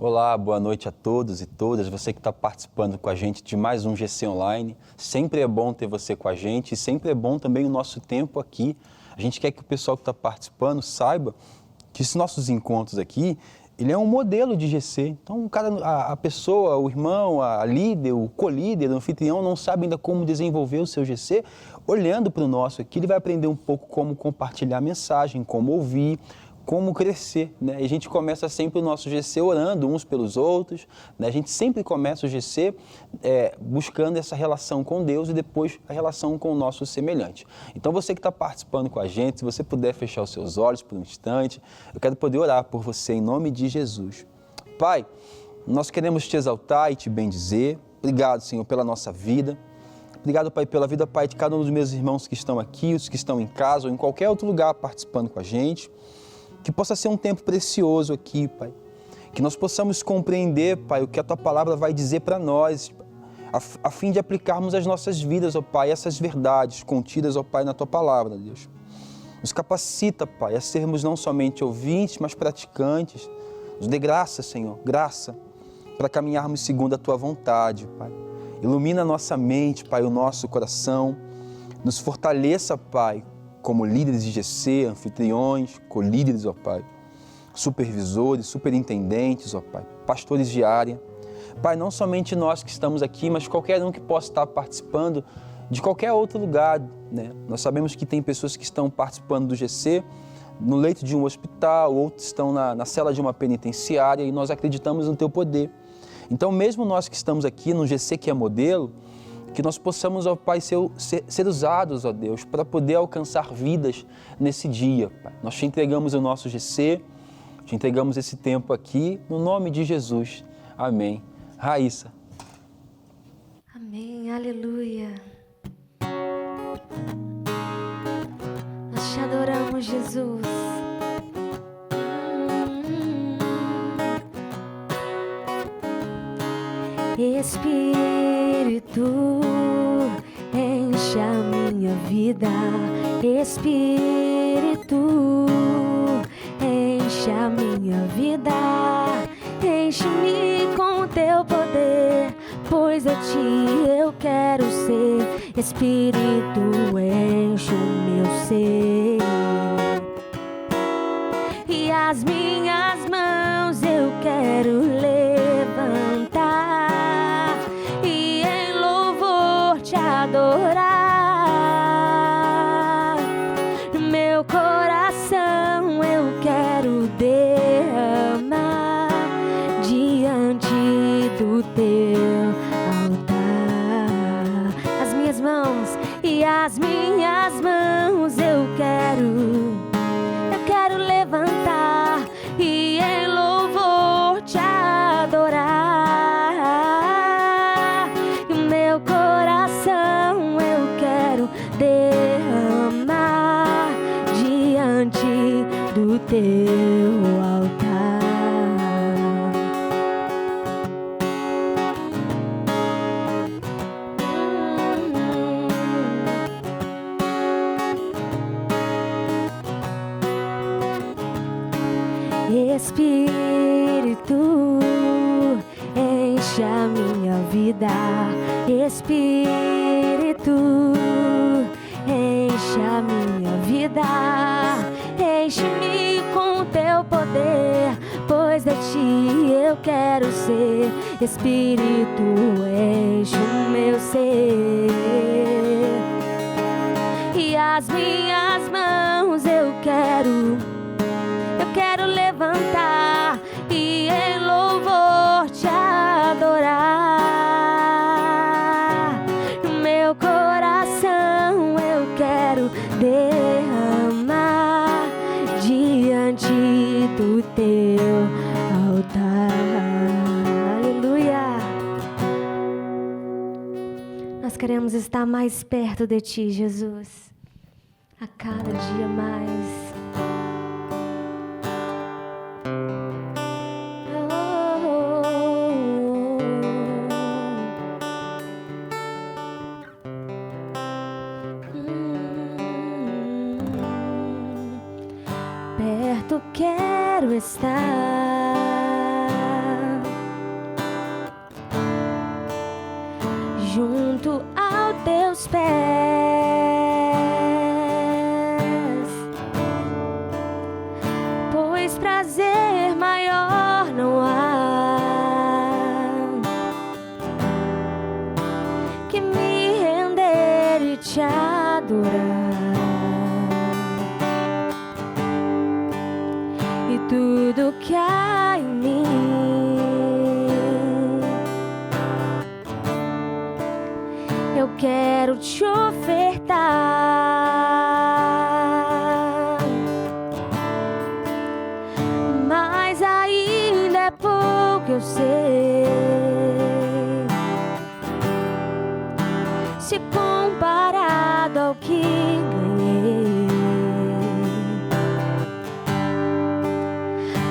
Olá, boa noite a todos e todas, você que está participando com a gente de mais um GC Online. Sempre é bom ter você com a gente e sempre é bom também o nosso tempo aqui. A gente quer que o pessoal que está participando saiba que esses nossos encontros aqui, ele é um modelo de GC. Então, a pessoa, o irmão, a líder, o co-líder, o anfitrião não sabe ainda como desenvolver o seu GC. Olhando para o nosso aqui, ele vai aprender um pouco como compartilhar a mensagem, como ouvir, como crescer, né? E a gente começa sempre o nosso GC orando uns pelos outros, né? A gente sempre começa o GC buscando essa relação com Deus e depois a relação com o nosso semelhante. Então você que está participando com a gente, se você puder fechar os seus olhos por um instante, eu quero poder orar por você em nome de Jesus. Pai, nós queremos te exaltar e te bendizer. Obrigado, Senhor, pela nossa vida. Obrigado, Pai, pela vida, Pai, de cada um dos meus irmãos que estão aqui, os que estão em casa ou em qualquer outro lugar participando com a gente. Que possa ser um tempo precioso aqui, Pai. Que nós possamos compreender, Pai, o que a Tua Palavra vai dizer para nós, a fim de aplicarmos às nossas vidas, ó Pai, essas verdades contidas, ó Pai, na Tua Palavra, Deus. Nos capacita, Pai, a sermos não somente ouvintes, mas praticantes. Nos dê graça, Senhor, graça, para caminharmos segundo a Tua vontade, Pai. Ilumina a nossa mente, Pai, o nosso coração. Nos fortaleça, Pai, como líderes de GC, anfitriões, colíderes, ó Pai, supervisores, superintendentes, ó Pai, pastores de área. Pai, não somente nós que estamos aqui, mas qualquer um que possa estar participando de qualquer outro lugar, né? Nós sabemos que tem pessoas que estão participando do GC no leito de um hospital, outros estão na cela de uma penitenciária e nós acreditamos no Teu poder. Então, mesmo nós que estamos aqui no GC que é modelo, que nós possamos, ó Pai, ser usados, ó Deus, para poder alcançar vidas nesse dia, Pai. Nós te entregamos o nosso GC, te entregamos esse tempo aqui, no nome de Jesus. Amém. Raíssa. Amém, aleluia. Nós te adoramos, Jesus. Espírito, enche a minha vida. Espírito, enche a minha vida. Enche-me com teu poder, pois a ti eu quero ser. Espírito, enche o meu ser. E as minhas mãos eu quero levantar e em louvor te adorar. No meu coração eu quero derramar diante do teu altar. As minhas mãos e as minhas mãos eu quero levantar e em louvor te adorar. E o meu coração eu quero derramar diante do teu altar. Espírito, enche a minha vida. Espírito, enche a minha vida. Enche-me com teu poder, pois de ti eu quero ser. Espírito, enche o meu ser. E as minhas mãos eu quero levantar e em louvor te adorar. No meu coração eu quero derramar diante do teu altar. Aleluia! Nós queremos estar mais perto de ti, Jesus, a cada dia mais. Perto quero estar, junto aos teus pés, pois prazer maior não há que me render e te adorar. E tudo que há em mim eu quero te ofertar, mas ainda é pouco, eu sei, se comparado ao que ganhei.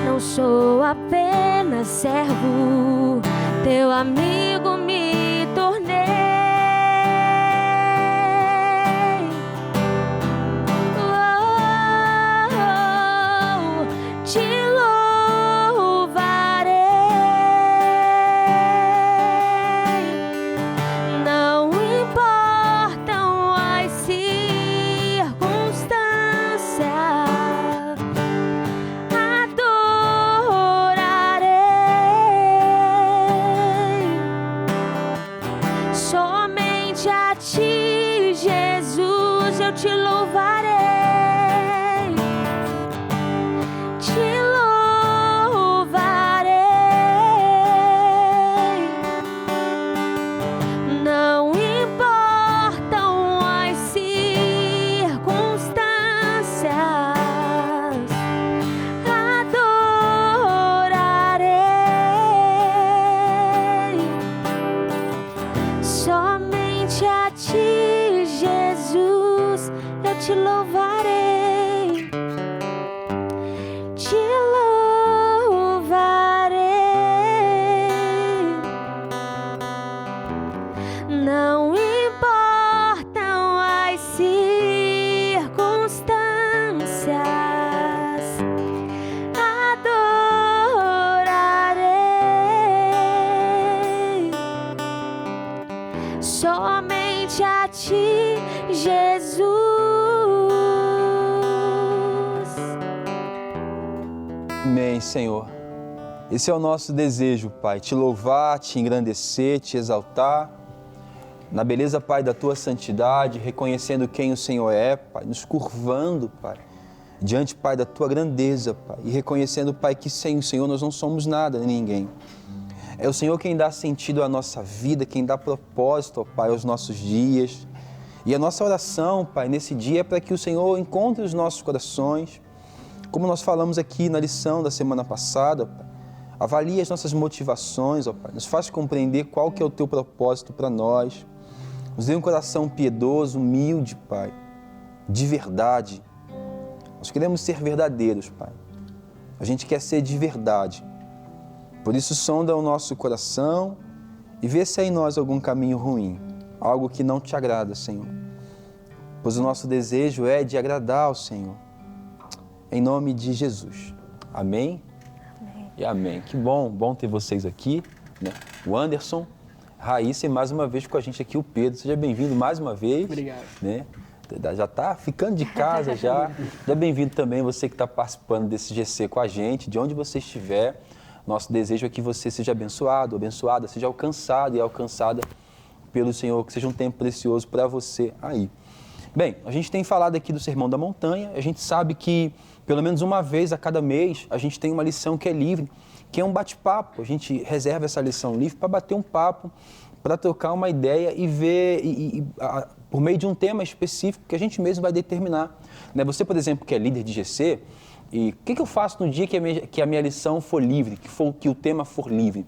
Não sou apenas servo, teu amigo me tornei. Te louvarei, não importam as circunstâncias, adorarei somente a ti, Jesus, eu te louvarei. Somente a ti, Jesus, eu te louvarei, te louvarei. Não importam as circunstâncias, adorarei somente a ti, Jesus. Amém, Senhor. Esse é o nosso desejo, Pai, te louvar, te engrandecer, te exaltar, na beleza, Pai, da Tua santidade, reconhecendo quem o Senhor é, Pai, nos curvando, Pai, diante, Pai, da Tua grandeza, Pai, e reconhecendo, Pai, que sem o Senhor nós não somos nada, nem ninguém. É o Senhor quem dá sentido à nossa vida, quem dá propósito, ó Pai, aos nossos dias. E a nossa oração, Pai, nesse dia é para que o Senhor encontre os nossos corações, como nós falamos aqui na lição da semana passada, Pai. Avalie as nossas motivações, ó Pai, nos faz compreender qual que é o Teu propósito para nós. Nos dê um coração piedoso, humilde, Pai, de verdade. Nós queremos ser verdadeiros, Pai. A gente quer ser de verdade. Por isso, sonda o nosso coração e vê se há em nós algum caminho ruim, algo que não te agrada, Senhor. Pois o nosso desejo é de agradar ao Senhor. Em nome de Jesus. Amém? Amém. E amém. Que bom ter vocês aqui, né? O Anderson, Raíssa e mais uma vez com a gente aqui o Pedro. Seja bem-vindo mais uma vez. Obrigado. Né? Já está ficando de casa já. Seja bem-vindo também você que está participando desse GC com a gente, de onde você estiver. Nosso desejo é que você seja abençoado, abençoada, seja alcançado e alcançada pelo Senhor, que seja um tempo precioso para você aí. Bem, a gente tem falado aqui do Sermão da Montanha, a gente sabe que pelo menos uma vez a cada mês a gente tem uma lição que é livre, que é um bate-papo. A gente reserva essa lição livre para bater um papo, para trocar uma ideia e ver, por meio de um tema específico que a gente mesmo vai determinar. Né? Você, por exemplo, que é líder de GC, e o que eu faço no dia que a minha lição for livre, que o tema for livre?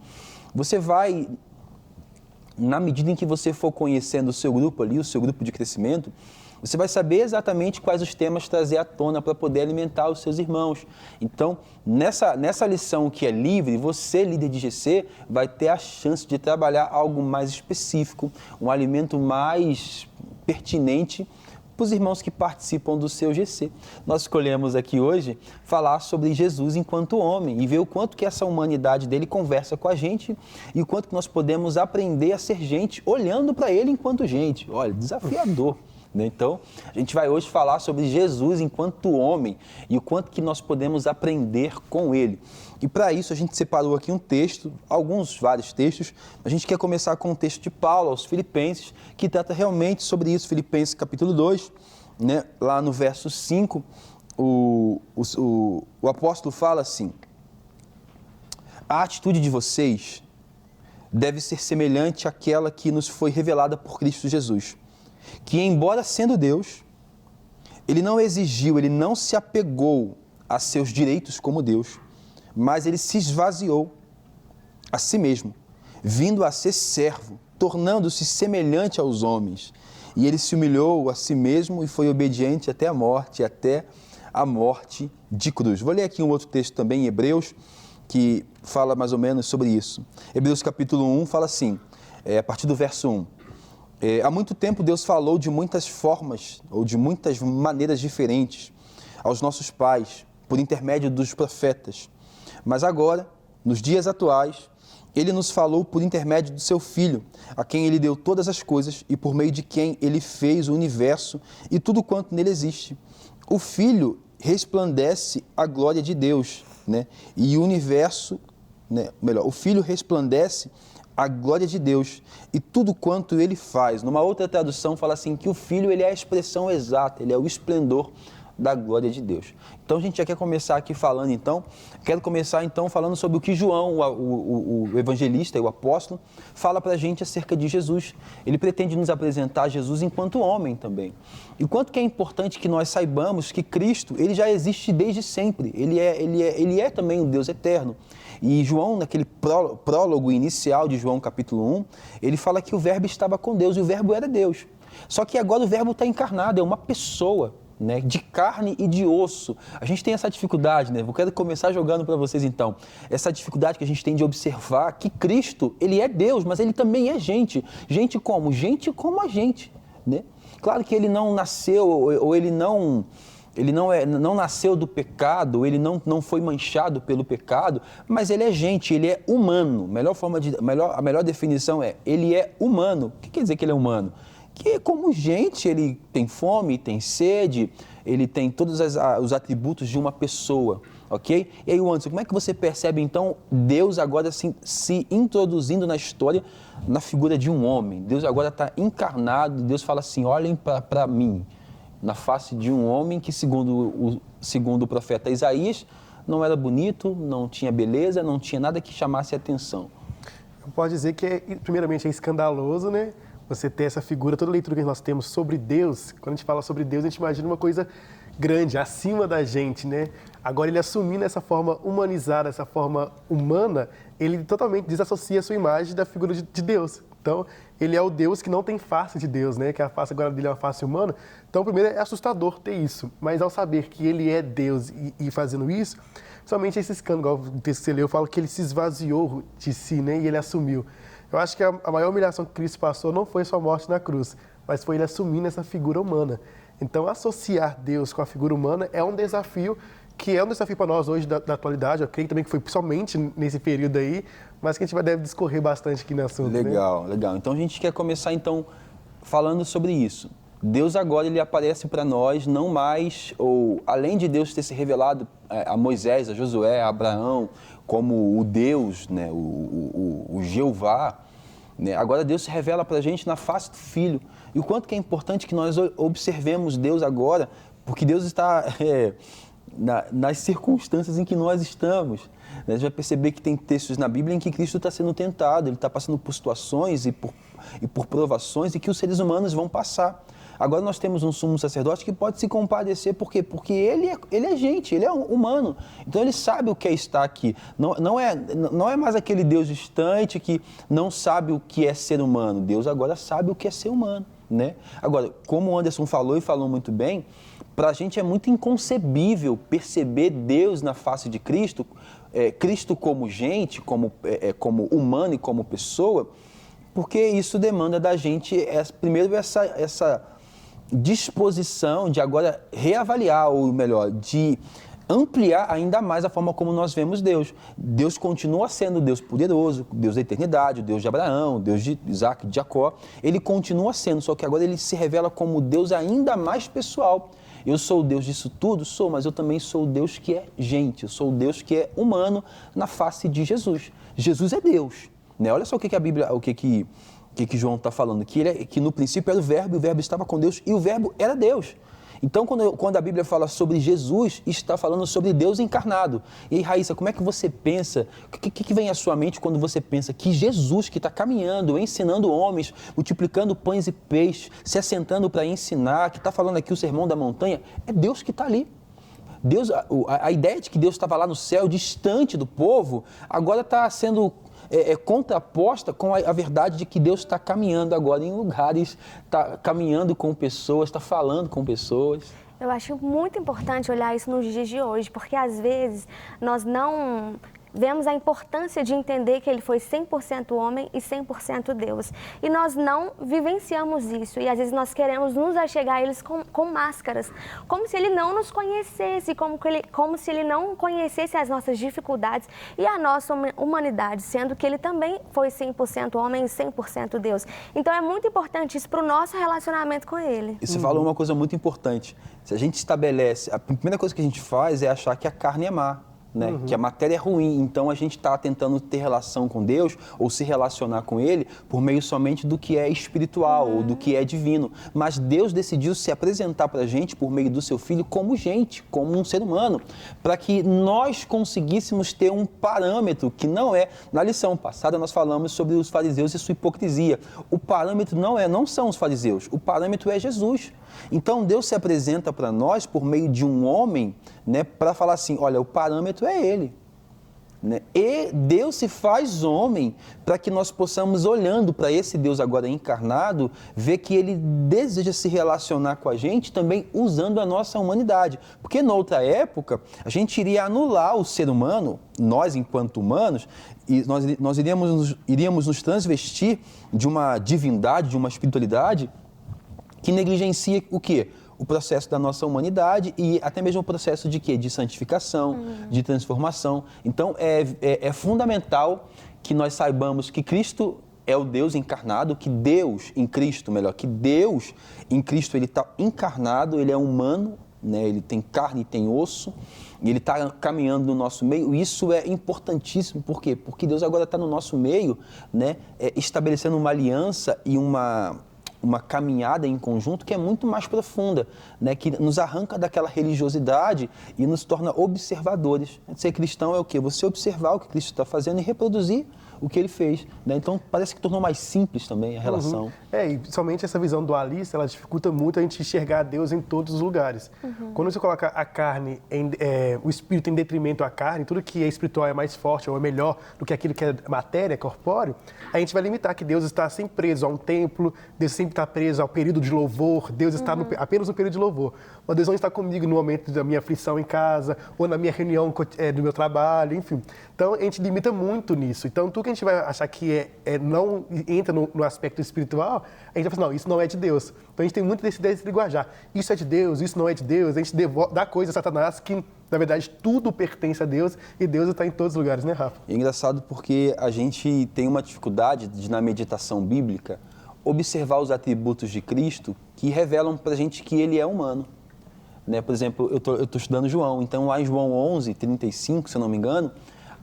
Você vai, na medida em que você for conhecendo o seu grupo ali, o seu grupo de crescimento, você vai saber exatamente quais os temas trazer à tona para poder alimentar os seus irmãos. Então, nessa lição que é livre, você, líder de GC, vai ter a chance de trabalhar algo mais específico, um alimento mais pertinente para os irmãos que participam do seu GC. Nós escolhemos aqui hoje falar sobre Jesus enquanto homem e ver o quanto que essa humanidade dele conversa com a gente e o quanto que nós podemos aprender a ser gente olhando para ele enquanto gente. Olha, desafiador. Então, a gente vai hoje falar sobre Jesus enquanto homem e o quanto que nós podemos aprender com ele. E para isso a gente separou aqui um texto, vários textos. A gente quer começar com um texto de Paulo aos Filipenses, que trata realmente sobre isso. Filipenses capítulo 2, né? Lá no verso 5, o apóstolo fala assim: a atitude de vocês deve ser semelhante àquela que nos foi revelada por Cristo Jesus, que, embora sendo Deus, ele não exigiu, ele não se apegou a seus direitos como Deus, mas ele se esvaziou a si mesmo, vindo a ser servo, tornando-se semelhante aos homens. E ele se humilhou a si mesmo e foi obediente até a morte de cruz. Vou ler aqui um outro texto também, em Hebreus, que fala mais ou menos sobre isso. Hebreus capítulo 1 fala assim, a partir do verso 1. Há muito tempo Deus falou de muitas formas ou de muitas maneiras diferentes aos nossos pais, por intermédio dos profetas. Mas agora, nos dias atuais, Ele nos falou por intermédio do Seu Filho, a quem Ele deu todas as coisas e por meio de quem Ele fez o universo e tudo quanto nele existe. O Filho resplandece a glória de Deus, né? E o universo, né? O Filho resplandece a glória de Deus e tudo quanto ele faz. Numa outra tradução fala assim que o Filho ele é a expressão exata, ele é o esplendor da glória de Deus. Então a gente já quer começar aqui falando quero começar falando sobre o que João, o evangelista e o apóstolo, fala para a gente acerca de Jesus. Ele pretende nos apresentar Jesus enquanto homem também. E quanto que é importante que nós saibamos que Cristo, ele já existe desde sempre, ele é também um Deus eterno. E João, naquele prólogo inicial de João capítulo 1, ele fala que o verbo estava com Deus e o verbo era Deus. Só que agora o verbo está encarnado, é uma pessoa, né, de carne e de osso. A gente tem essa dificuldade, né? Eu quero começar jogando para vocês então, essa dificuldade que a gente tem de observar que Cristo, ele é Deus, mas ele também é gente. Gente como? Gente como a gente, né? Claro que ele não nasceu, ou ele não nasceu do pecado, ele não foi manchado pelo pecado, mas ele é gente, ele é humano. A melhor definição é, ele é humano. O que quer dizer que ele é humano? Que como gente, ele tem fome, tem sede, ele tem todos os atributos de uma pessoa, ok? E aí, Anderson, como é que você percebe, então, Deus agora assim, se introduzindo na história, na figura de um homem? Deus agora está encarnado, Deus fala assim, olhem para mim, na face de um homem que, segundo o profeta Isaías, não era bonito, não tinha beleza, não tinha nada que chamasse a atenção. Pode dizer que, primeiramente, é escandaloso, né? Você ter essa figura, toda a leitura que nós temos sobre Deus, quando a gente fala sobre Deus, a gente imagina uma coisa grande, acima da gente, né? Agora, ele assumindo essa forma humanizada, essa forma humana, ele totalmente desassocia a sua imagem da figura de Deus. Então, ele é o Deus que não tem face de Deus, né? Que a face agora dele é uma face humana. Então, primeiro, é assustador ter isso. Mas ao saber que ele é Deus e fazendo isso, somente esse escândalo, igual o texto que você leu, fala que ele se esvaziou de si, né? E ele assumiu. Eu acho que a maior humilhação que Cristo passou não foi sua morte na cruz, mas foi ele assumindo essa figura humana. Então, associar Deus com a figura humana é um desafio que é um desafio para nós hoje da atualidade. Eu creio também que foi principalmente nesse período aí, mas que a gente deve discorrer bastante aqui no assunto. Legal, né? Legal. Então, a gente quer começar, falando sobre isso. Deus agora, ele aparece para nós, não mais, ou além de Deus ter se revelado a Moisés, a Josué, a Abraão, como o Deus, né, o Jeová, né, agora Deus se revela para a gente na face do Filho. E o quanto que é importante que nós observemos Deus agora, porque Deus está nas circunstâncias em que nós estamos. A gente vai perceber que tem textos na Bíblia em que Cristo está sendo tentado, ele está passando por situações e por provações e que os seres humanos vão passar. Agora nós temos um sumo sacerdote que pode se compadecer, por quê? Porque ele é gente, ele é humano, então ele sabe o que é estar aqui. Não é mais aquele Deus distante que não sabe o que é ser humano, Deus agora sabe o que é ser humano, né? Agora, como o Anderson falou e falou muito bem, para a gente é muito inconcebível perceber Deus na face de Cristo, Cristo como gente, como humano e como pessoa, porque isso demanda da gente, primeiro, disposição de agora reavaliar, ou melhor, de ampliar ainda mais a forma como nós vemos Deus. Deus continua sendo Deus poderoso, Deus da eternidade, o Deus de Abraão, Deus de Isaac, de Jacó. Ele continua sendo, só que agora ele se revela como Deus ainda mais pessoal. Eu sou o Deus disso tudo? Sou, mas eu também sou o Deus que é gente, eu sou o Deus que é humano na face de Jesus. Jesus é Deus, né? Olha só o que a Bíblia, o que João está falando, que no princípio era o Verbo estava com Deus e o Verbo era Deus. Então, quando a Bíblia fala sobre Jesus, está falando sobre Deus encarnado. E aí, Raíssa, como é que você pensa, o que vem à sua mente quando você pensa que Jesus, que está caminhando, ensinando homens, multiplicando pães e peixes, se assentando para ensinar, que está falando aqui o Sermão da Montanha, é Deus que está ali. Deus, a ideia de que Deus estava lá no céu, distante do povo, agora está sendo contraposta com a verdade de que Deus está caminhando agora em lugares, está caminhando com pessoas, está falando com pessoas. Eu acho muito importante olhar isso nos dias de hoje, porque às vezes nós não vemos a importância de entender que ele foi 100% homem e 100% Deus. E nós não vivenciamos isso. E às vezes nós queremos nos achegar a eles com máscaras, como se ele não nos conhecesse, como se ele não conhecesse as nossas dificuldades e a nossa humanidade, sendo que ele também foi 100% homem e 100% Deus. Então é muito importante isso para o nosso relacionamento com ele. E você falou uma coisa muito importante. Se a gente estabelece, a primeira coisa que a gente faz é achar que a carne é má. Né? Que a matéria é ruim, então a gente está tentando ter relação com Deus ou se relacionar com Ele por meio somente do que é espiritual ou do que é divino. Mas Deus decidiu se apresentar para a gente por meio do seu Filho como gente, como um ser humano, para que nós conseguíssemos ter um parâmetro que não é... Na lição passada nós falamos sobre os fariseus e sua hipocrisia. O parâmetro não são os fariseus, o parâmetro é Jesus. Então Deus se apresenta para nós por meio de um homem, né, para falar assim, olha, o parâmetro é ele. Né? E Deus se faz homem para que nós possamos, olhando para esse Deus agora encarnado, ver que ele deseja se relacionar com a gente também usando a nossa humanidade. Porque noutra época, a gente iria anular o ser humano, nós enquanto humanos, e nós iríamos nos transvestir de uma divindade, de uma espiritualidade que negligencia o quê? O processo da nossa humanidade e até mesmo o processo de quê? De santificação, de transformação. Então, é fundamental que nós saibamos que Cristo é o Deus encarnado, que Deus em Cristo, que Deus em Cristo, ele está encarnado, ele é humano, né? Ele tem carne e tem osso, e ele está caminhando no nosso meio. Isso é importantíssimo, por quê? Porque Deus agora está no nosso meio, né? Estabelecendo uma aliança e uma caminhada em conjunto que é muito mais profunda, né? Que nos arranca daquela religiosidade e nos torna observadores. Ser cristão é o quê? Você observar o que Cristo está fazendo e reproduzir o que ele fez. Né? Então, parece que tornou mais simples também a relação. E somente essa visão dualista, ela dificulta muito a gente enxergar Deus em todos os lugares. Quando você coloca a carne, o espírito em detrimento à carne, tudo que é espiritual é mais forte ou é melhor do que aquilo que é matéria, corpóreo, a gente vai limitar que Deus está sempre preso a um templo, Deus sempre está preso ao período de louvor, Deus está apenas no período de louvor. Mas Deus não está comigo no momento da minha aflição em casa, ou na minha reunião do meu trabalho, enfim. Então, a gente limita muito nisso. Então, tudo que a gente vai achar que não entra no aspecto espiritual, a gente vai falar, não, isso não é de Deus. Então, a gente tem muito desse linguajar. Isso é de Deus, isso não é de Deus. A gente dá coisa a Satanás que, na verdade, tudo pertence a Deus e Deus está em todos os lugares, né, Rafa? É engraçado porque a gente tem uma dificuldade de, na meditação bíblica, observar os atributos de Cristo que revelam para a gente que ele é humano. Né? Por exemplo, eu estou estudando João, então lá em João 11, 35, se eu não me engano,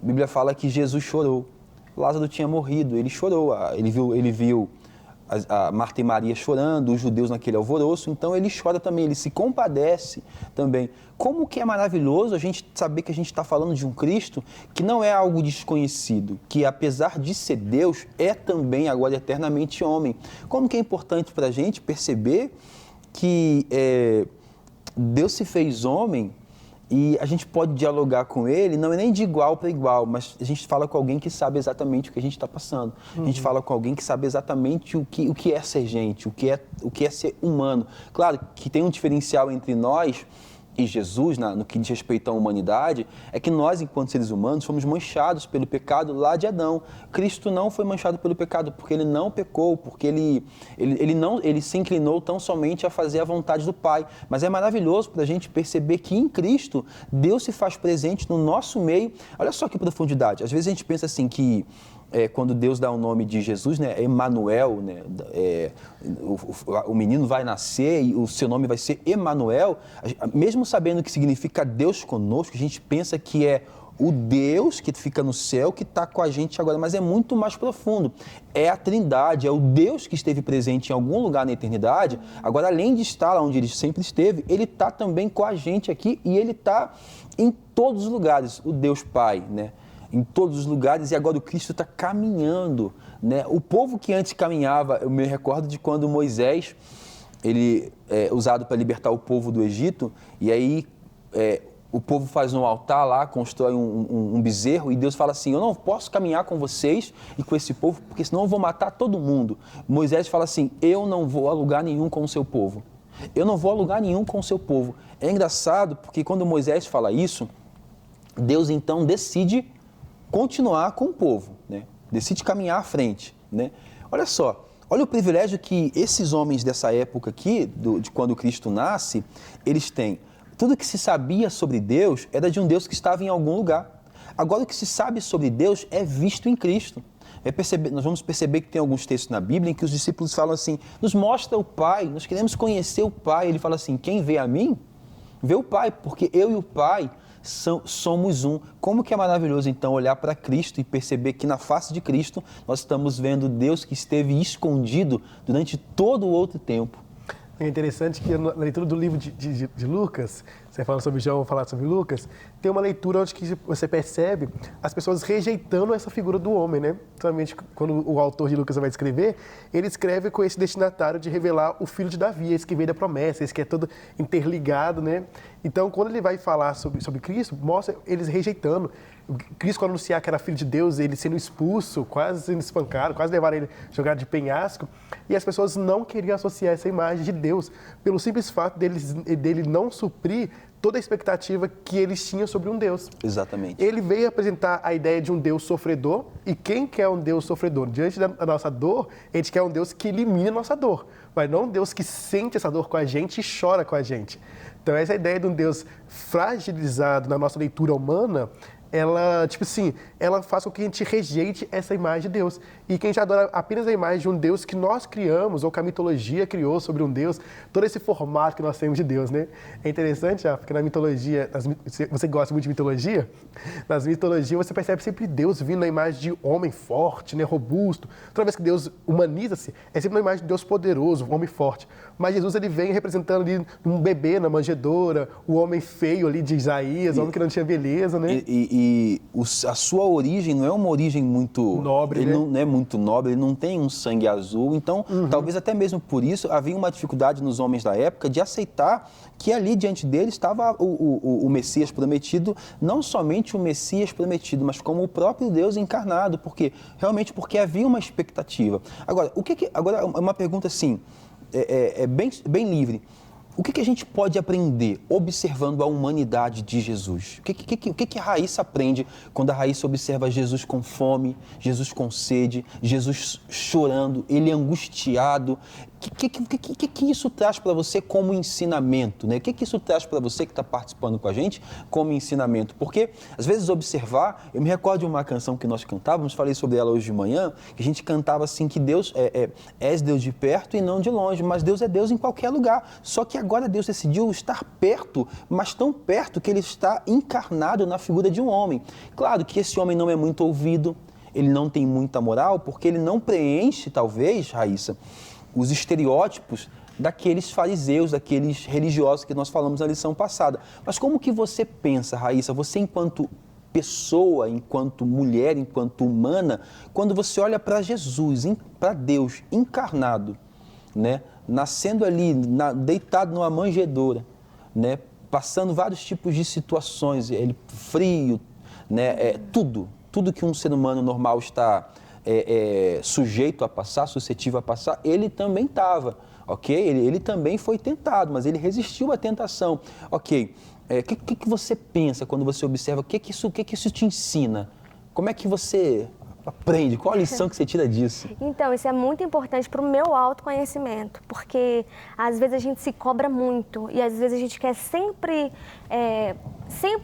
a Bíblia fala que Jesus chorou. Lázaro tinha morrido, ele chorou, ele viu a Marta e Maria chorando, os judeus naquele alvoroço, então ele chora também, ele se compadece também. Como que é maravilhoso a gente saber que a gente está falando de um Cristo que não é algo desconhecido, que apesar de ser Deus, é também agora eternamente homem. Como que é importante para a gente perceber que Deus se fez homem e a gente pode dialogar com ele, não é nem de igual para igual, mas a gente fala com alguém que sabe exatamente o que a gente está passando. A gente fala com alguém que sabe exatamente o que é ser gente, o que é ser humano. Claro que tem um diferencial entre nós, e Jesus, no que diz respeito à humanidade, é que nós, enquanto seres humanos, fomos manchados pelo pecado lá de Adão. Cristo não foi manchado pelo pecado, porque ele não pecou, porque ele se inclinou tão somente a fazer a vontade do Pai. Mas é maravilhoso para a gente perceber que em Cristo, Deus se faz presente no nosso meio. Olha só que profundidade. Às vezes a gente pensa assim que quando Deus dá o nome de Jesus, né, Emanuel, né, o menino vai nascer e o seu nome vai ser Emanuel, mesmo sabendo que significa Deus conosco, a gente pensa que é o Deus que fica no céu que está com a gente agora, mas é muito mais profundo. É a Trindade, é o Deus que esteve presente em algum lugar na eternidade, agora além de estar lá onde ele sempre esteve, ele está também com a gente aqui e ele está em todos os lugares, o Deus Pai, né? Em todos os lugares, e agora o Cristo está caminhando, né? O povo que antes caminhava, eu me recordo de quando Moisés, ele é usado para libertar o povo do Egito, e aí o povo faz um altar lá, constrói um bezerro, e Deus fala assim, eu não posso caminhar com vocês e com esse povo, porque senão eu vou matar todo mundo. Moisés fala assim, eu não vou a lugar nenhum com o seu povo. Eu não vou a lugar nenhum com o seu povo. É engraçado, porque quando Moisés fala isso, Deus então decide continuar com o povo, né? Decide caminhar à frente, né? Olha só, olha o privilégio que esses homens dessa época aqui, de quando Cristo nasce, eles têm. Tudo que se sabia sobre Deus era de um Deus que estava em algum lugar. Agora o que se sabe sobre Deus é visto em Cristo. Nós vamos perceber que tem alguns textos na Bíblia em que os discípulos falam assim, nos mostra o Pai, nós queremos conhecer o Pai. Ele fala assim, quem vê a mim, vê o Pai, porque eu e o Pai somos um. Como que é maravilhoso, então, olhar para Cristo e perceber que na face de Cristo nós estamos vendo Deus que esteve escondido durante todo o outro tempo. É interessante que na leitura do livro de Lucas, você fala sobre João, vou falar sobre Lucas, tem uma leitura onde que você percebe as pessoas rejeitando essa figura do homem, né? Somente quando o autor de Lucas vai escrever, ele escreve com esse destinatário de revelar o filho de Davi, esse que veio da promessa, esse que é todo interligado, né? Então, quando ele vai falar sobre Cristo, mostra eles rejeitando. Cristo, quando anunciar que era filho de Deus, ele sendo expulso, quase sendo espancado, quase levaram ele jogado de penhasco, e as pessoas não queriam associar essa imagem de Deus, pelo simples fato dele não suprir toda a expectativa que eles tinham sobre um Deus. Exatamente. Ele veio apresentar a ideia de um Deus sofredor, e quem quer um Deus sofredor? Diante da nossa dor, a gente quer um Deus que elimine a nossa dor, mas não um Deus que sente essa dor com a gente e chora com a gente. Então, essa ideia de um Deus fragilizado na nossa leitura humana, ela, tipo assim, ela faz com que a gente rejeite essa imagem de Deus. E que a gente adora apenas a imagem de um Deus que nós criamos, ou que a mitologia criou sobre um Deus, todo esse formato que nós temos de Deus, né? É interessante, porque na mitologia, você gosta muito de mitologia, nas mitologias você percebe sempre Deus vindo na imagem de homem forte, né, robusto. Toda vez que Deus humaniza-se, é sempre uma imagem de Deus poderoso, um homem forte. Mas Jesus, ele vem representando ali um bebê na manjedoura, o homem feio ali de Isaías, o homem que não tinha beleza, né? A sua origem não é uma origem muito nobre, ele né? não é muito nobre, ele não tem um sangue azul, então talvez até mesmo por isso havia uma dificuldade nos homens da época de aceitar que ali diante deles estava o Messias prometido, não somente o Messias prometido, mas como o próprio Deus encarnado, porque havia uma expectativa. Agora, agora uma pergunta assim, bem livre. O que a gente pode aprender observando a humanidade de Jesus? O que a Raíssa aprende quando a Raíssa observa Jesus com fome, Jesus com sede, Jesus chorando, ele angustiado? O que isso traz para você como ensinamento, né? O que isso traz para você que está participando com a gente como ensinamento? Porque, às vezes, observar... Eu me recordo de uma canção que nós cantávamos, falei sobre ela hoje de manhã, que a gente cantava assim que Deus és Deus de perto e não de longe, mas Deus é Deus em qualquer lugar. Só que agora Deus decidiu estar perto, mas tão perto que ele está encarnado na figura de um homem. Claro que esse homem não é muito ouvido, ele não tem muita moral, porque ele não preenche, talvez, Raíssa, os estereótipos daqueles fariseus, daqueles religiosos que nós falamos na lição passada. Mas como que você pensa, Raíssa, você enquanto pessoa, enquanto mulher, enquanto humana, quando você olha para Jesus, para Deus encarnado, né, nascendo ali, deitado numa manjedoura, né, passando vários tipos de situações, ele frio, né, tudo que um ser humano normal está sujeito a passar, suscetível a passar, ele também estava. ok? Ele também foi tentado, mas ele resistiu à tentação, ok? O que você pensa quando você observa? O que isso te ensina? Como é que você aprende? Qual a lição que você tira disso? Então, isso é muito importante para o meu autoconhecimento, porque às vezes a gente se cobra muito e às vezes a gente quer sempre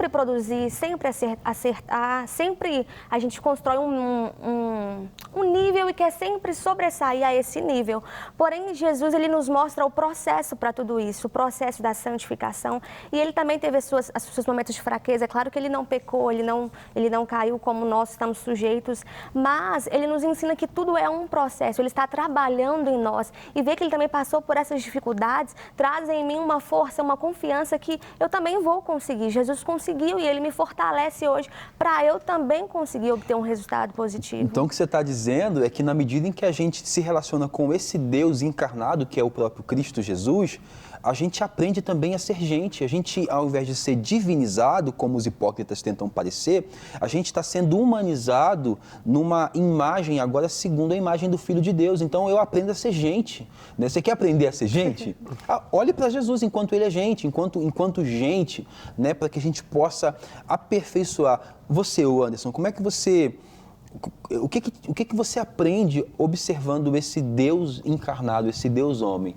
produzir, sempre acertar, sempre a gente constrói um nível e quer sempre sobressair a esse nível. Porém, Jesus, ele nos mostra o processo para tudo isso, o processo da santificação, e ele também teve os seus momentos de fraqueza. É claro que ele não pecou, ele não caiu como nós estamos sujeitos, mas ele nos ensina que tudo é um processo, ele está trabalhando em nós, e ver que ele também passou por essas dificuldades traz em mim uma força, uma confiança que eu também vou conseguir. Jesus conseguiu e ele me fortalece hoje para eu também conseguir obter um resultado positivo. Então, o que você está dizendo é que na medida em que a gente se relaciona com esse Deus encarnado, que é o próprio Cristo Jesus, a gente aprende também a ser gente. A gente, ao invés de ser divinizado, como os hipócritas tentam parecer, a gente está sendo humanizado numa imagem, agora segundo a imagem do Filho de Deus. Então, eu aprendo a ser gente. Né? Você quer aprender a ser gente? Olhe para Jesus enquanto ele é gente, enquanto gente, né? Para que a gente possa aperfeiçoar. Você, Anderson, como é que você... O que você aprende observando esse Deus encarnado, esse Deus homem?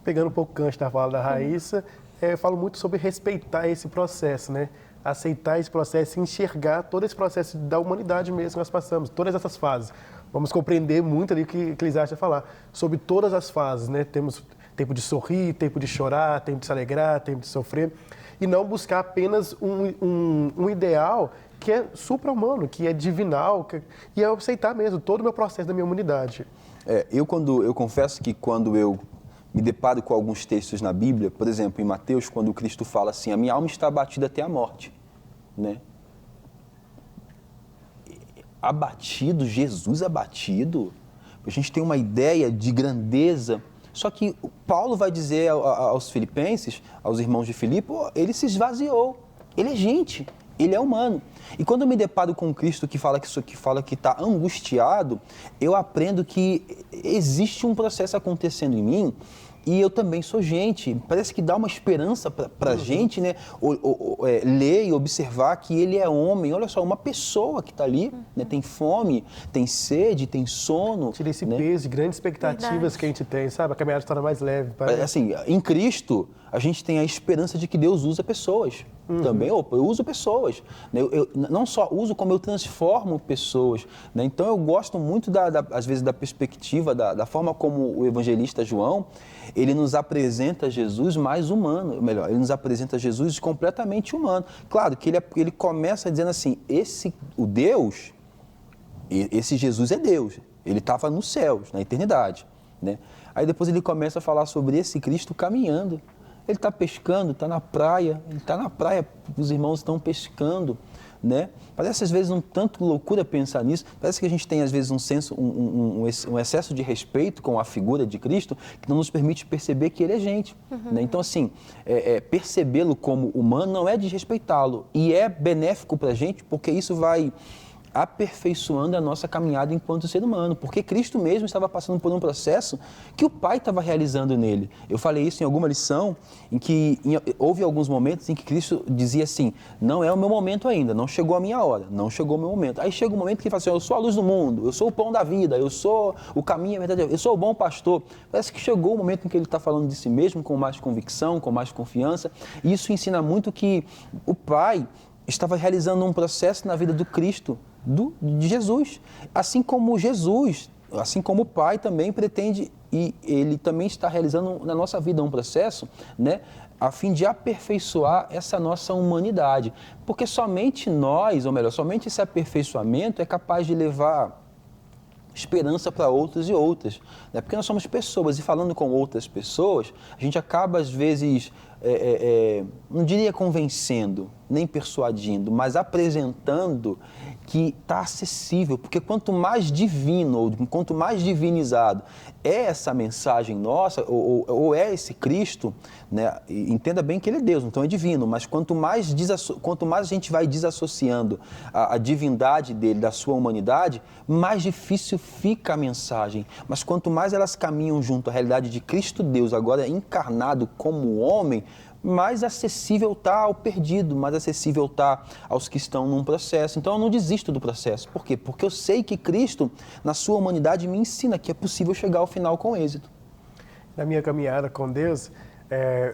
Pegando um pouco o gancho da fala da Raíssa, eu falo muito sobre respeitar esse processo, né? Aceitar esse processo e enxergar todo esse processo da humanidade mesmo que nós passamos, todas essas fases. Vamos compreender muito ali o que Eclesiastes vai falar, sobre todas as fases, né? Temos tempo de sorrir, tempo de chorar, tempo de se alegrar, tempo de sofrer, e não buscar apenas um ideal que é supra-humano, que é divinal, e é aceitar mesmo todo o meu processo da minha humanidade. Eu confesso que quando eu me deparo com alguns textos na Bíblia, por exemplo, em Mateus, quando Cristo fala assim, a minha alma está abatida até a morte, né? Abatido, Jesus abatido, a gente tem uma ideia de grandeza, só que Paulo vai dizer aos filipenses, aos irmãos de Filipe, ele se esvaziou, ele é gente, ele é humano. E quando eu me deparo com Cristo que fala que está angustiado, eu aprendo que existe um processo acontecendo em mim e eu também sou gente. Parece que dá uma esperança para a gente, né? Ler e observar que ele é homem. Olha só, uma pessoa que está ali, né? Tem fome, tem sede, tem sono. Tira esse né? peso de grandes expectativas Verdade. que a gente tem, sabe? A caminhada se torna mais leve. Assim, em Cristo, a gente tem a esperança de que Deus usa pessoas. Também, eu uso pessoas. Né? Eu não só uso, como eu transformo pessoas. Né? Então, eu gosto muito, às vezes, da perspectiva, da forma como o evangelista João, ele nos apresenta Jesus mais humano. Melhor, ele nos apresenta Jesus completamente humano. Claro que ele começa dizendo assim, esse Jesus é Deus. Ele estava nos céus, na eternidade. Né? Aí depois ele começa a falar sobre esse Cristo caminhando. Ele está pescando, está na praia, os irmãos estão pescando, né? Parece às vezes um tanto loucura pensar nisso, parece que a gente tem às vezes um excesso de respeito com a figura de Cristo que não nos permite perceber que ele é gente. Né? Então assim, percebê-lo como humano não é desrespeitá-lo e é benéfico para a gente porque isso vai aperfeiçoando a nossa caminhada enquanto ser humano, porque Cristo mesmo estava passando por um processo que o Pai estava realizando nele. Eu falei isso em alguma lição, em que houve alguns momentos em que Cristo dizia assim, não é o meu momento ainda, não chegou a minha hora, não chegou o meu momento. Aí chega um momento que ele fala assim, eu sou a luz do mundo, eu sou o pão da vida, eu sou o caminho, a verdade, eu sou o bom pastor. Parece que chegou o momento em que ele está falando de si mesmo com mais convicção, com mais confiança, e isso ensina muito que o Pai estava realizando um processo na vida do Cristo, de Jesus. Assim como Jesus, assim como o Pai também pretende, e ele também está realizando na nossa vida um processo, né, a fim de aperfeiçoar essa nossa humanidade. Porque somente nós, ou melhor, somente esse aperfeiçoamento é capaz de levar esperança para outros e outras. Né? Porque nós somos pessoas e falando com outras pessoas, a gente acaba às vezes não diria convencendo, nem persuadindo, mas apresentando que está acessível, porque quanto mais divino, ou quanto mais divinizado é essa mensagem nossa, ou é esse Cristo, né? Entenda bem que ele é Deus, então é divino, mas quanto mais a gente vai desassociando a divindade dele da sua humanidade, mais difícil fica a mensagem. Mas quanto mais elas caminham junto à realidade de Cristo Deus, agora encarnado como homem, mais acessível está ao perdido, mais acessível está aos que estão num processo. Então eu não desisto do processo. Por quê? Porque eu sei que Cristo, na sua humanidade, me ensina que é possível chegar ao final com êxito. Na minha caminhada com Deus,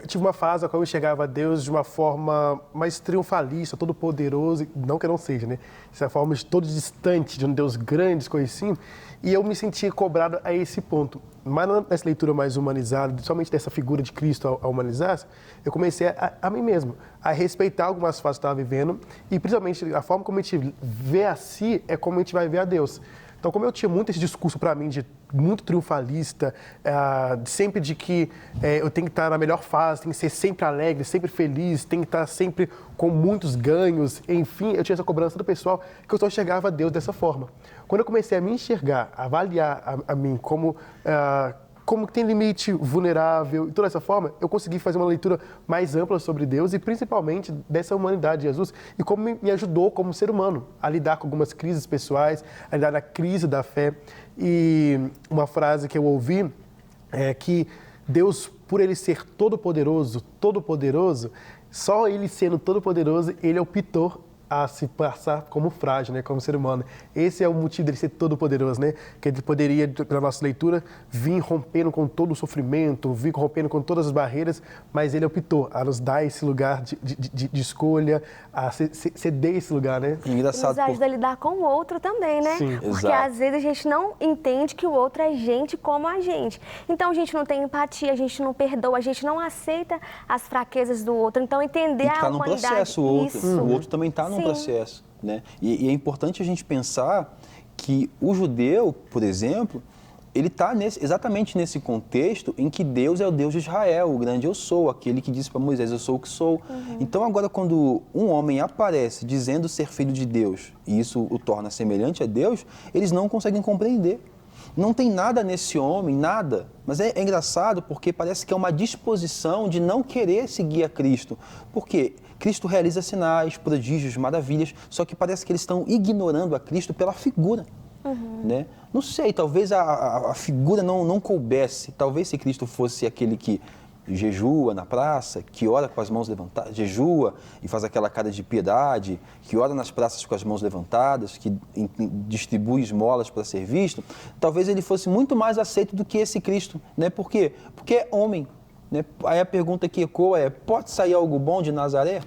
eu tive uma fase na qual eu chegava a Deus de uma forma mais triunfalista, todo poderoso, não que eu não seja, né? Essa forma de todo distante, de um Deus grande, coisa assim, e eu me sentia cobrado a esse ponto. Mas nessa leitura mais humanizada, somente dessa figura de Cristo a humanizar, eu comecei a mim mesmo, a respeitar algumas fases que eu estava vivendo, e principalmente a forma como a gente vê a si é como a gente vai ver a Deus. Então, como eu tinha muito esse discurso para mim, de muito triunfalista, sempre de que eu tenho que estar na melhor fase, tenho que ser sempre alegre, sempre feliz, tenho que estar sempre com muitos ganhos, enfim, eu tinha essa cobrança do pessoal que eu só enxergava Deus dessa forma. Quando eu comecei a me enxergar, a avaliar a mim como que tem limite, vulnerável, e toda essa forma, eu consegui fazer uma leitura mais ampla sobre Deus e principalmente dessa humanidade de Jesus e como me ajudou como ser humano a lidar com algumas crises pessoais, a lidar na crise da fé. E uma frase que eu ouvi é que Deus, por ele ser todo-poderoso, só ele sendo todo-poderoso, ele optou a se passar como frágil, né, como ser humano. Esse é o motivo dele ser todo-poderoso, né? Que ele poderia, pela nossa leitura, vir rompendo com todo o sofrimento, vir rompendo com todas as barreiras, mas ele optou a nos dar esse lugar de escolha, a ceder esse lugar, né? Engraçado. Nos ajuda a lidar com o outro também, né? Sim. Porque Exato. às vezes a gente não entende que o outro é gente como a gente. Então a gente não tem empatia, a gente não perdoa, a gente não aceita as fraquezas do outro. Então entender E a está num humanidade. processo o outro. Isso. O outro também está num Sim. processo, né? E é importante a gente pensar que o judeu, por exemplo, ele está exatamente nesse contexto em que Deus é o Deus de Israel, o grande eu sou, aquele que disse para Moisés, eu sou o que sou. Então agora quando um homem aparece dizendo ser filho de Deus, e isso o torna semelhante a Deus, eles não conseguem compreender. Não tem nada nesse homem, nada. Mas é engraçado porque parece que é uma disposição de não querer seguir a Cristo. Por quê? Cristo realiza sinais, prodígios, maravilhas, só que parece que eles estão ignorando a Cristo pela figura. Né? Não sei, talvez a figura não coubesse. Talvez se Cristo fosse aquele que jejua na praça, que ora com as mãos levantadas, jejua e faz aquela cara de piedade, que ora nas praças com as mãos levantadas, que distribui esmolas para ser visto, talvez ele fosse muito mais aceito do que esse Cristo. Né? Por quê? Porque é homem. Né? Aí a pergunta que ecoa é, pode sair algo bom de Nazaré?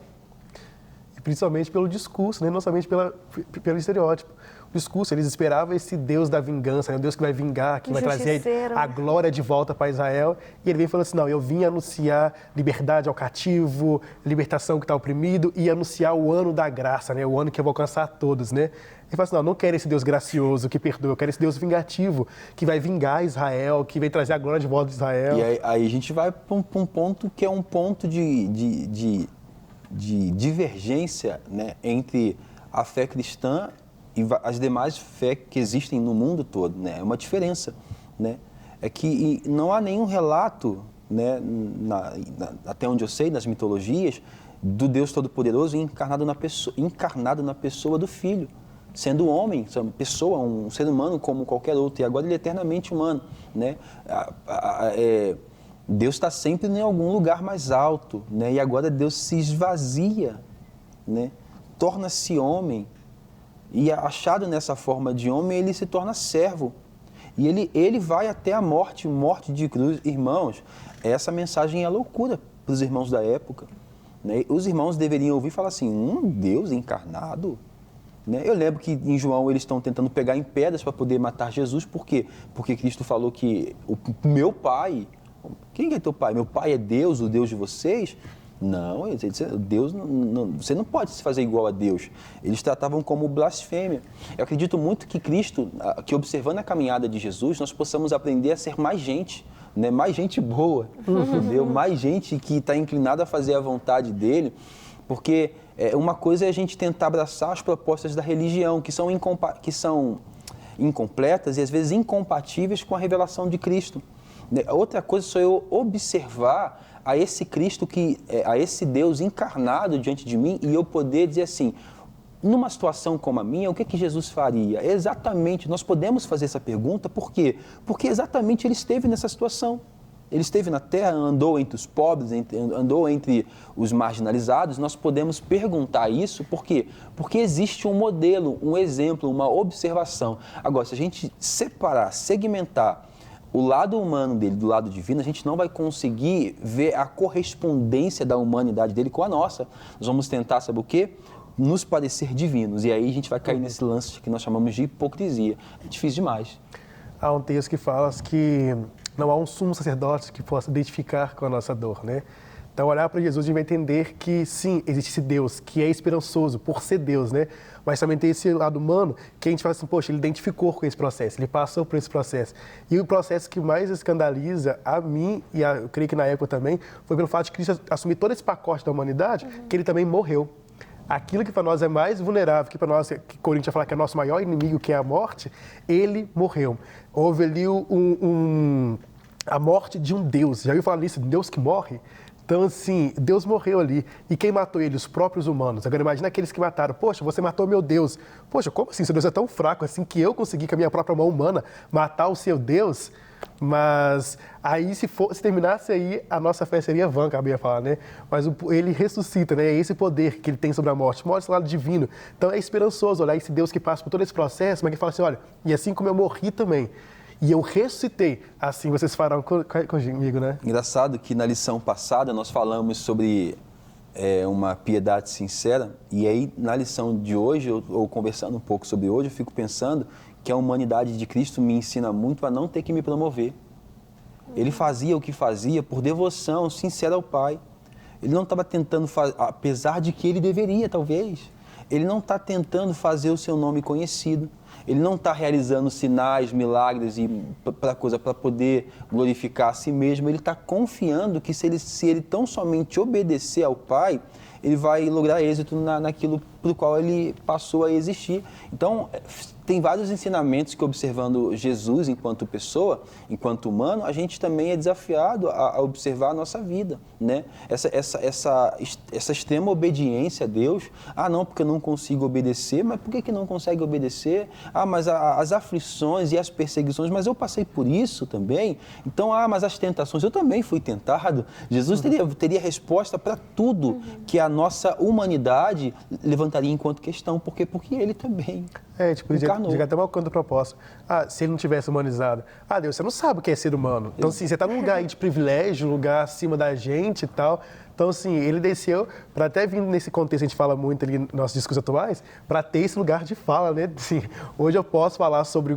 Principalmente pelo discurso, né? Não somente pelo estereótipo. O discurso, eles esperavam esse Deus da vingança, né? O Deus que vai vingar, que vai trazer a glória de volta para Israel. E ele vem falando assim, não, eu vim anunciar liberdade ao cativo, libertação que está oprimido e anunciar o ano da graça, né? O ano que eu vou alcançar todos, né? Ele fala assim, não quero esse Deus gracioso que perdoa, eu quero esse Deus vingativo, que vai vingar Israel, que vem trazer a glória de volta de Israel. E aí a gente vai para um ponto que é um ponto de divergência, né, entre a fé cristã e as demais fés que existem no mundo todo, né? É uma diferença, né? É que não há nenhum relato, né, até onde eu sei, nas mitologias, do Deus Todo-Poderoso encarnado na pessoa do Filho, sendo homem, pessoa, um ser humano como qualquer outro, e agora ele é eternamente humano, né? Deus está sempre em algum lugar mais alto, né? E agora Deus se esvazia, né? Torna-se homem, e achado nessa forma de homem, ele se torna servo. E ele vai até a morte de cruz. Irmãos, essa mensagem é loucura para os irmãos da época. Né? Os irmãos deveriam ouvir e falar assim, Deus encarnado? Né? Eu lembro que em João eles estão tentando pegar em pedras para poder matar Jesus. Por quê? Porque Cristo falou que o meu pai... Quem é teu pai? Meu pai é Deus, o Deus de vocês? Não, Deus você não pode se fazer igual a Deus. Eles tratavam como blasfêmia. Eu acredito muito que Cristo, que observando a caminhada de Jesus, nós possamos aprender a ser mais gente, né? Mais gente boa, entendeu? Mais gente que está inclinada a fazer a vontade dele, porque uma coisa é a gente tentar abraçar as propostas da religião, que são incompletas e às vezes incompatíveis com a revelação de Cristo. Outra coisa sou eu observar a esse Cristo, a esse Deus encarnado diante de mim e eu poder dizer assim, numa situação como a minha, o que Jesus faria? Exatamente, nós podemos fazer essa pergunta, por quê? Porque exatamente ele esteve nessa situação. Ele esteve na terra, andou entre os pobres, andou entre os marginalizados. Nós podemos perguntar isso, por quê? Porque existe um modelo, um exemplo, uma observação. Agora, se a gente separar, segmentar o lado humano dele do lado divino, a gente não vai conseguir ver a correspondência da humanidade dele com a nossa. Nós vamos tentar, sabe o quê? Nos parecer divinos. E aí a gente vai cair nesse lance que nós chamamos de hipocrisia. É difícil demais. Há um texto que fala que não há um sumo sacerdote que possa identificar com a nossa dor, né? Então, olhar para Jesus, a gente vai entender que, sim, existe esse Deus, que é esperançoso por ser Deus, né? Mas também tem esse lado humano, que a gente fala assim, poxa, ele identificou com esse processo, ele passou por esse processo. E o processo que mais escandaliza a mim, e eu creio que na época também, foi pelo fato de Cristo assumir todo esse pacote da humanidade, que ele também morreu. Aquilo que para nós é mais vulnerável, que para nós, que Coríntios fala que é nosso maior inimigo, que é a morte, ele morreu. Houve ali a morte de um Deus. Já ouviu falar nisso? Deus que morre? Então, assim, Deus morreu ali. E quem matou ele? Os próprios humanos. Agora, imagina aqueles que mataram. Poxa, você matou meu Deus. Poxa, como assim? Seu Deus é tão fraco assim que eu consegui, com a minha própria mão humana, matar o seu Deus? Mas aí, se terminasse aí, a nossa fé seria vã, cabia falar, né? Mas ele ressuscita, né? É esse poder que ele tem sobre a morte. Mostra o lado divino. Então, é esperançoso olhar esse Deus que passa por todo esse processo, mas que fala assim, olha, e assim como eu morri também, e eu ressuscitei, assim vocês farão comigo, né? Engraçado que na lição passada nós falamos sobre uma piedade sincera, e aí na lição de hoje, ou conversando um pouco sobre hoje, eu fico pensando que a humanidade de Cristo me ensina muito a não ter que me promover. Ele fazia o que fazia por devoção sincera ao Pai. Ele não estava tentando fazer, apesar de que ele deveria, talvez, ele não está tentando fazer o seu nome conhecido. Ele não está realizando sinais, milagres para poder glorificar a si mesmo. Ele está confiando que se ele tão somente obedecer ao Pai, ele vai lograr êxito naquilo para o qual ele passou a existir. Então, tem vários ensinamentos que, observando Jesus enquanto pessoa, enquanto humano, a gente também é desafiado a observar a nossa vida, né? Essa extrema obediência a Deus. Ah, não, porque eu não consigo obedecer. Mas por que não consegue obedecer? Ah, mas as aflições e as perseguições, mas eu passei por isso também. Então, mas as tentações, eu também fui tentado. Jesus teria resposta para tudo que a nossa humanidade levantaria enquanto questão. Por quê? Porque ele também diga até uma contraproposta. Se ele não tivesse humanizado. Deus, você não sabe o que é ser humano. Então, assim, você está num lugar aí de privilégio, um lugar acima da gente e tal. Então, assim, ele desceu para até vir nesse contexto, a gente fala muito ali nos nossos discursos atuais, para ter esse lugar de fala, né? Assim, hoje eu posso falar sobre,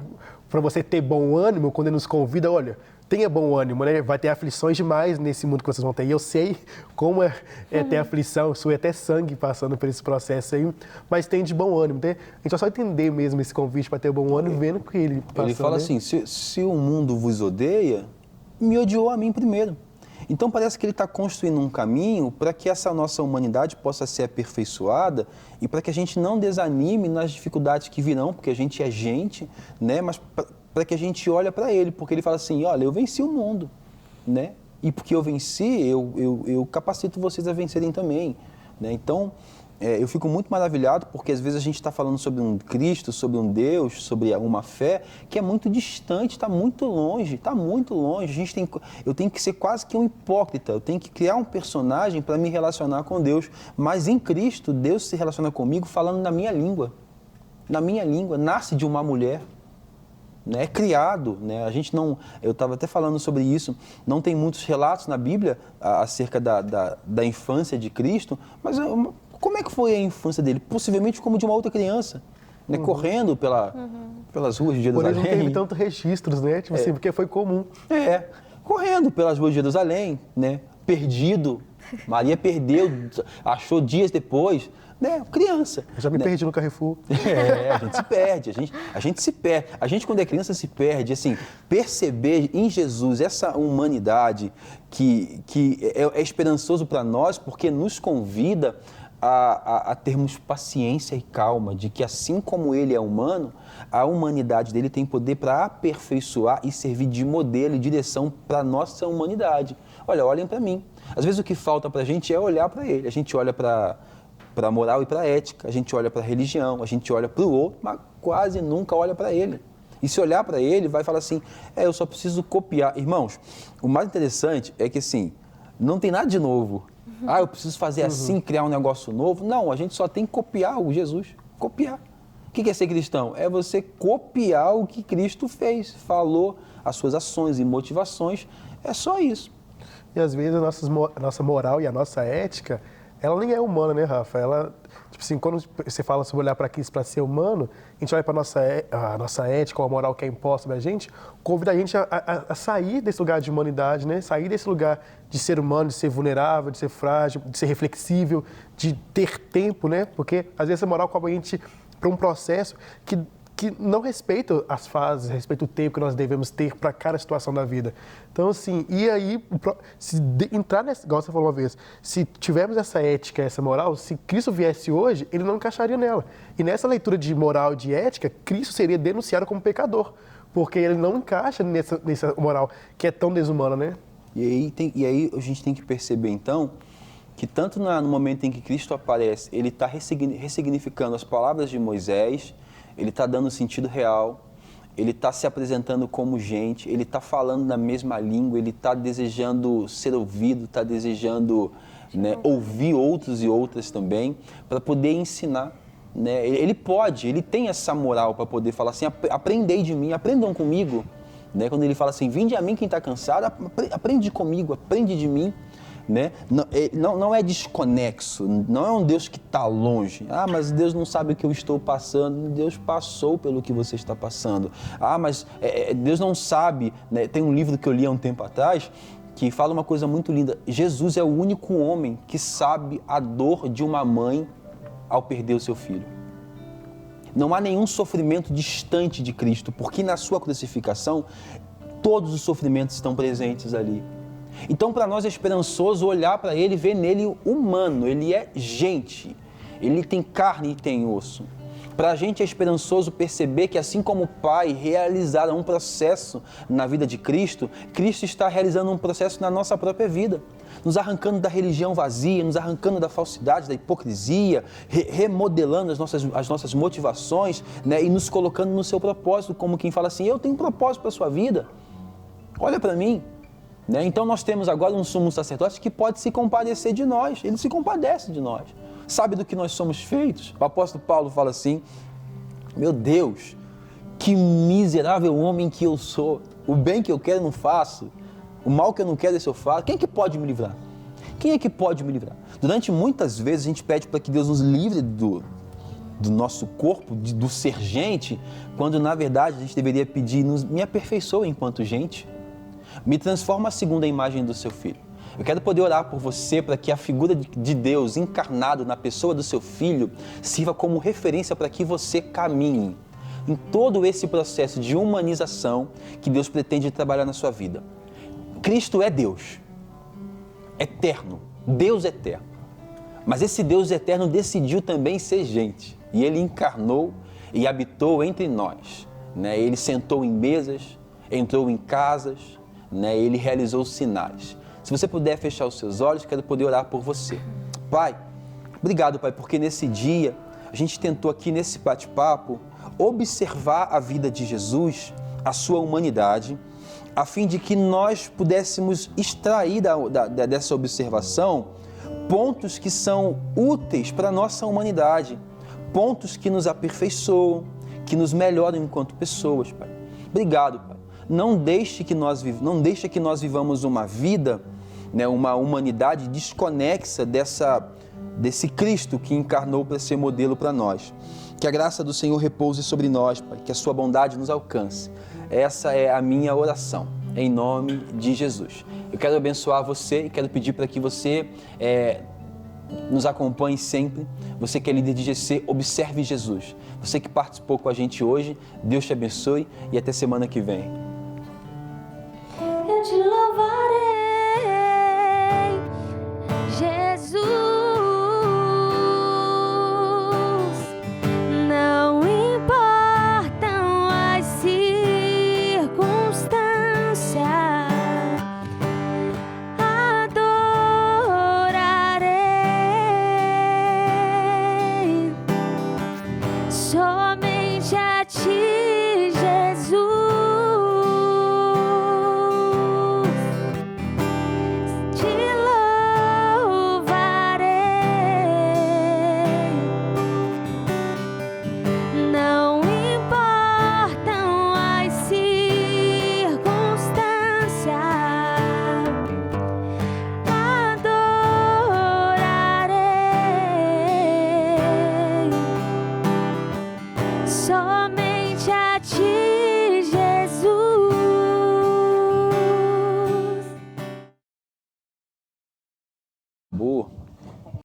para você ter bom ânimo, quando ele nos convida, olha, tenha bom ânimo, né? Vai ter aflições demais nesse mundo que vocês vão ter. E eu sei como é ter aflição, suei até sangue passando por esse processo aí, mas tem de bom ânimo, né? A gente vai só entender mesmo esse convite para ter bom ânimo, vendo que ele passou. Ele fala assim, se o mundo vos odeia, me odiou a mim primeiro. Então parece que ele está construindo um caminho para que essa nossa humanidade possa ser aperfeiçoada e para que a gente não desanime nas dificuldades que virão, porque a gente é gente, né? Mas para que a gente olhe para ele, porque ele fala assim, olha, eu venci o mundo, né? E porque eu venci, eu capacito vocês a vencerem também, né? Então, eu fico muito maravilhado, porque às vezes a gente está falando sobre um Cristo, sobre um Deus, sobre uma fé que é muito distante, está muito longe. Eu tenho que ser quase que um hipócrita, eu tenho que criar um personagem para me relacionar com Deus, mas em Cristo, Deus se relaciona comigo falando na minha língua, nasce de uma mulher. É criado, né? A gente não, eu estava até falando sobre isso, não tem muitos relatos na Bíblia acerca da infância de Cristo, mas como é que foi a infância dele? Possivelmente como de uma outra criança, né? Correndo pelas ruas de Jerusalém. Por isso não teve tantos registros, né? Tipo assim, porque foi comum. Correndo pelas ruas de Jerusalém, né? Perdido, Maria perdeu, achou dias depois, né? Criança. Eu já me perdi no Carrefour. A gente se perde, a gente se perde. A gente, quando é criança, se perde. Assim, perceber em Jesus essa humanidade que é esperançoso para nós, porque nos convida a termos paciência e calma, de que assim como ele é humano, a humanidade dele tem poder para aperfeiçoar e servir de modelo e direção para a nossa humanidade. Olhem para mim. Às vezes o que falta para a gente é olhar para ele. A gente olha para a moral e para a ética, a gente olha para a religião, a gente olha para o outro, mas quase nunca olha para ele. E se olhar para ele, vai falar assim, eu só preciso copiar. Irmãos, o mais interessante é que assim, não tem nada de novo. Eu preciso fazer assim, criar um negócio novo. Não, a gente só tem que copiar o Jesus, copiar. O que é ser cristão? É você copiar o que Cristo fez, falou, as suas ações e motivações, é só isso. E às vezes a nossa moral e a nossa ética, ela nem é humana, né, Rafa? Ela, tipo assim, quando você fala sobre olhar para Cristo para ser humano, a gente olha para a nossa ética, ou a moral que é imposta da gente, convida a gente a sair desse lugar de humanidade, né? Sair desse lugar de ser humano, de ser vulnerável, de ser frágil, de ser reflexível, de ter tempo, né? Porque às vezes a moral cobra a gente para um processo que não respeita as fases, respeita o tempo que nós devemos ter para cada situação da vida. Então, assim, e aí, entrar nessa, igual você falou uma vez, se tivermos essa ética, essa moral, se Cristo viesse hoje, ele não encaixaria nela. E nessa leitura de moral e de ética, Cristo seria denunciado como pecador, porque ele não encaixa nessa moral que é tão desumana, né? E aí a gente tem que perceber, então, que tanto no momento em que Cristo aparece, ele está ressignificando as palavras de Moisés, ele está dando sentido real, ele está se apresentando como gente, ele está falando na mesma língua, ele está desejando ser ouvido, está desejando, né, ouvir outros e outras também, para poder ensinar. Né? Ele tem essa moral para poder falar assim, aprendei de mim, aprendam comigo. Né? Quando ele fala assim, vinde a mim quem está cansado, aprende comigo, aprende de mim. Né? Não é desconexo, não é um Deus que está longe. Mas Deus não sabe o que eu estou passando. Deus passou pelo que você está passando. Mas Deus não sabe, né? Tem um livro que eu li há um tempo atrás que fala uma coisa muito linda. Jesus é o único homem que sabe a dor de uma mãe ao perder o seu filho. Não há nenhum sofrimento distante de Cristo, porque na sua crucificação todos os sofrimentos estão presentes ali. Então, para nós é esperançoso olhar para ele e ver nele humano. Ele é gente. Ele tem carne e tem osso. Para a gente é esperançoso perceber que, assim como o Pai realizara um processo na vida de Cristo, Cristo está realizando um processo na nossa própria vida. Nos arrancando da religião vazia, nos arrancando da falsidade, da hipocrisia, remodelando as nossas motivações, né, e nos colocando no seu propósito, como quem fala assim, eu tenho um propósito para a sua vida. Olha para mim. Né? Então nós temos agora um sumo sacerdote que pode se compadecer de nós, ele se compadece de nós, sabe do que nós somos feitos. O apóstolo Paulo fala assim, meu Deus, que miserável homem que eu sou, o bem que eu quero eu não faço, o mal que eu não quero esse eu faço, quem é que pode me livrar? Quem é que pode me livrar? Durante muitas vezes a gente pede para que Deus nos livre do nosso corpo, do ser gente, quando na verdade a gente deveria pedir, me aperfeiçoa enquanto gente. Me transforma segundo a imagem do seu filho. Eu quero poder orar por você para que a figura de Deus encarnado na pessoa do seu filho sirva como referência para que você caminhe em todo esse processo de humanização que Deus pretende trabalhar na sua vida. Cristo é Deus, eterno, Deus eterno. Mas esse Deus eterno decidiu também ser gente. E Ele encarnou e habitou entre nós. Né? Ele sentou em mesas, entrou em casas, né? Ele realizou sinais. Se você puder fechar os seus olhos, quero poder orar por você. Pai, obrigado, Pai, porque nesse dia a gente tentou aqui nesse bate-papo observar a vida de Jesus, a sua humanidade, a fim de que nós pudéssemos extrair dessa observação pontos que são úteis para a nossa humanidade, pontos que nos aperfeiçoam, que nos melhoram enquanto pessoas, Pai. Obrigado, Pai. Não deixe que nós vivamos uma vida, né, uma humanidade desconexa desse Cristo que encarnou para ser modelo para nós. Que a graça do Senhor repouse sobre nós, Pai, que a sua bondade nos alcance. Essa é a minha oração. em nome de Jesus. Eu quero abençoar você e quero pedir para que você nos acompanhe sempre. Você que é líder de GC, observe Jesus. Você que participou com a gente hoje, Deus te abençoe e até semana que vem. Eu te louvarei, Jesus. Não importam as circunstâncias, adorarei somente a ti, Jesus. Te louvarei. Não importam as circunstâncias, adorarei somente a ti, Jesus. Boa.